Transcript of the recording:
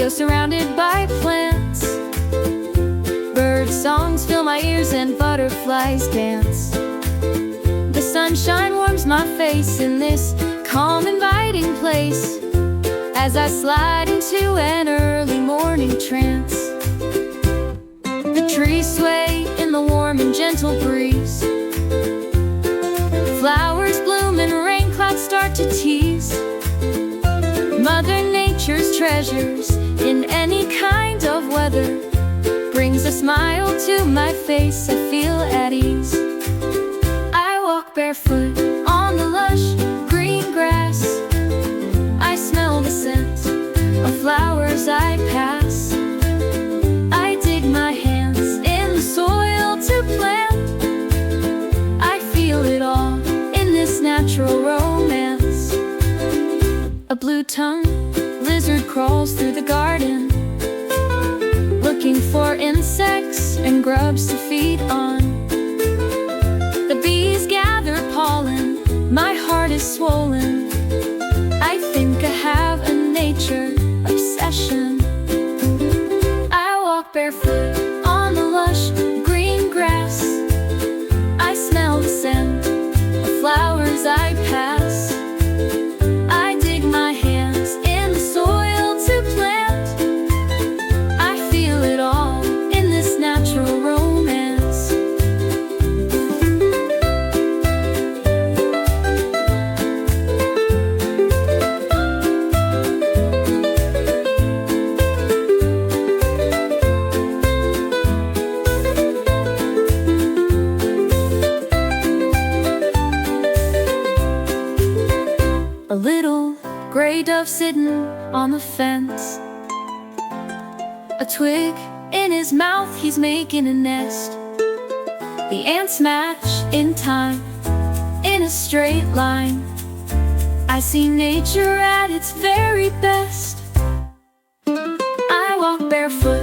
patio surrounded by plants. Bird songs fill my ears and butterflies dance. The sunshine warms my face in this calm, inviting place as I slide into an early morning trance. The trees sway in the warm and gentle breeze. Flowers bloom and rain clouds start to tease. Mother Nature's treasures in any kind of weather brings a smile to my face, I feel at ease. I walk barefoot on the lush green grass. I smell the scent of flowers I pass. I dig my hands in the soil to plant. I feel it all in this natural romance. A blue-tongued lizard crawls through the garden, looking for insects and grubs to feed on. The bees gather pollen, my heart is swollen. I think I have a nature obsession. I walk barefoot on the lush green grass. I smell the scent of flowers I pass. I dig my hands in the soil to plant. I feel it all in this natural romance. A little gray dove sitting on the fence. A twig in his mouth, he's making a nest. The ants match in time, in a straight line. I see nature at its very best. I walk barefoot